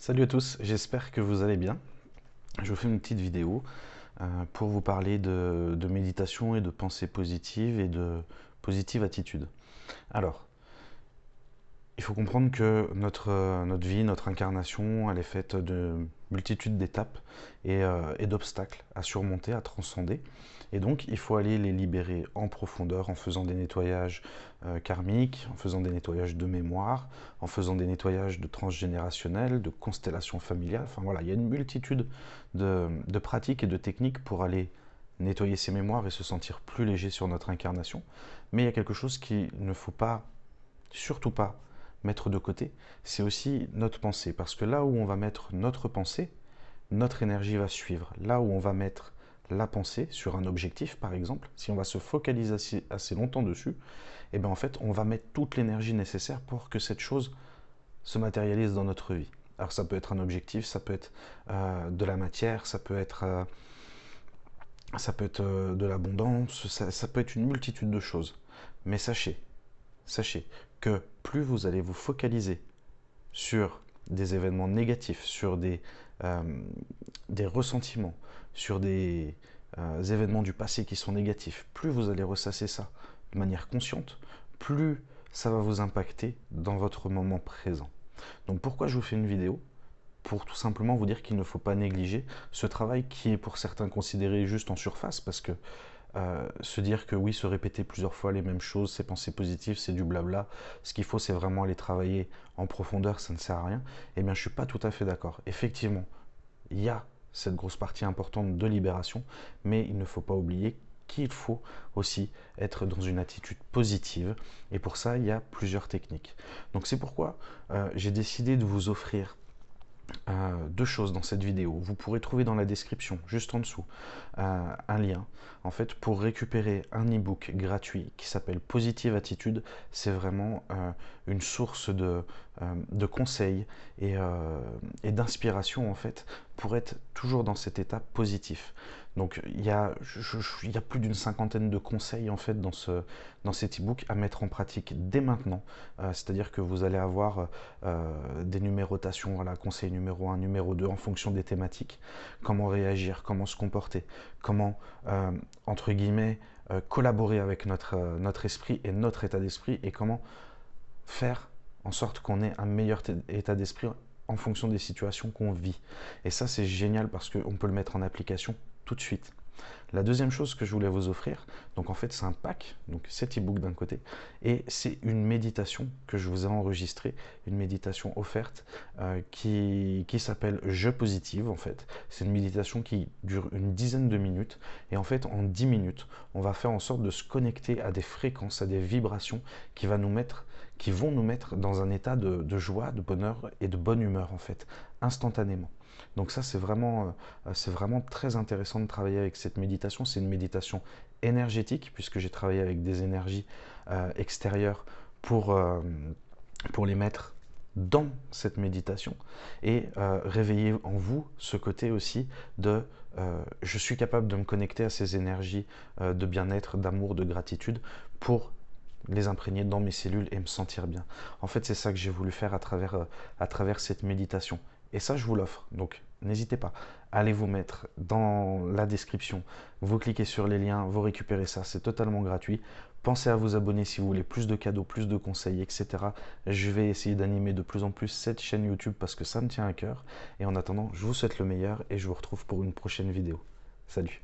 Salut à tous, j'espère que vous allez bien. Je vous fais une petite vidéo pour vous parler de méditation et de pensée positive et de positive attitude. Alors, il faut comprendre que notre vie, notre incarnation, elle est faite de multitudes d'étapes et d'obstacles à surmonter, à transcender. Et donc, il faut aller les libérer en profondeur en faisant des nettoyages karmiques, en faisant des nettoyages de mémoire, en faisant des nettoyages de transgénérationnels, de constellations familiales. Enfin voilà, il y a une multitude de pratiques et de techniques pour aller nettoyer ses mémoires et se sentir plus léger sur notre incarnation. Mais il y a quelque chose qu'il ne faut pas, surtout pas, mettre de côté, c'est aussi notre pensée. Parce que là où on va mettre notre pensée, notre énergie va suivre. Là où on va mettre la pensée sur un objectif, par exemple, si on va se focaliser assez longtemps dessus, et bien en fait, on va mettre toute l'énergie nécessaire pour que cette chose se matérialise dans notre vie. Alors ça peut être un objectif, ça peut être de la matière, ça peut être de l'abondance, ça peut être une multitude de choses. Mais sachez que plus vous allez vous focaliser sur des événements négatifs, sur des ressentiments, sur des événements du passé qui sont négatifs, plus vous allez ressasser ça de manière consciente, plus ça va vous impacter dans votre moment présent. Donc pourquoi je vous fais une vidéo? Pour tout simplement vous dire qu'il ne faut pas négliger ce travail qui est pour certains considéré juste en surface, parce que se dire que oui, se répéter plusieurs fois les mêmes choses, ces pensées positives, c'est du blabla. Ce qu'il faut, c'est vraiment aller travailler en profondeur, ça ne sert à rien. Eh bien, je ne suis pas tout à fait d'accord. Effectivement, il y a cette grosse partie importante de libération, mais il ne faut pas oublier qu'il faut aussi être dans une attitude positive. Et pour ça, il y a plusieurs techniques. Donc c'est pourquoi j'ai décidé de vous offrir deux choses dans cette vidéo. Vous pourrez trouver dans la description, juste en dessous, un lien. En fait, pour récupérer un e-book gratuit qui s'appelle Positive Attitude, c'est vraiment une source de conseils et d'inspiration en fait pour être toujours dans cet état positif. Donc il y a plus d'une cinquantaine de conseils en fait dans cet e-book à mettre en pratique dès maintenant. C'est-à-dire que vous allez avoir des numérotations, voilà, conseil numéro 1, numéro 2 en fonction des thématiques, comment réagir, comment se comporter, comment entre guillemets collaborer avec notre esprit et notre état d'esprit et comment faire en sorte qu'on ait un meilleur état d'esprit en fonction des situations qu'on vit. Et ça, c'est génial parce qu'on peut le mettre en application tout de suite. La deuxième chose que je voulais vous offrir, donc en fait c'est un pack, donc cet e-book d'un côté, et c'est une méditation que je vous ai enregistrée, une méditation offerte qui s'appelle Je Positive en fait. C'est une méditation qui dure une dizaine de minutes, et en fait en 10 minutes, on va faire en sorte de se connecter à des fréquences, à des vibrations qui vont nous mettre dans un état de joie, de bonheur et de bonne humeur en fait, instantanément. Donc ça, c'est vraiment très intéressant de travailler avec cette méditation. C'est une méditation énergétique, puisque j'ai travaillé avec des énergies extérieures pour, euh, pour les mettre dans cette méditation et réveiller en vous ce côté aussi de je suis capable de me connecter à ces énergies de bien-être, d'amour, de gratitude pour les imprégner dans mes cellules et me sentir bien. En fait, c'est ça que j'ai voulu faire à travers cette méditation. Et ça, je vous l'offre. Donc, n'hésitez pas. Allez vous mettre dans la description. Vous cliquez sur les liens, vous récupérez ça. C'est totalement gratuit. Pensez à vous abonner si vous voulez plus de cadeaux, plus de conseils, etc. Je vais essayer d'animer de plus en plus cette chaîne YouTube parce que ça me tient à cœur. Et en attendant, je vous souhaite le meilleur et je vous retrouve pour une prochaine vidéo. Salut!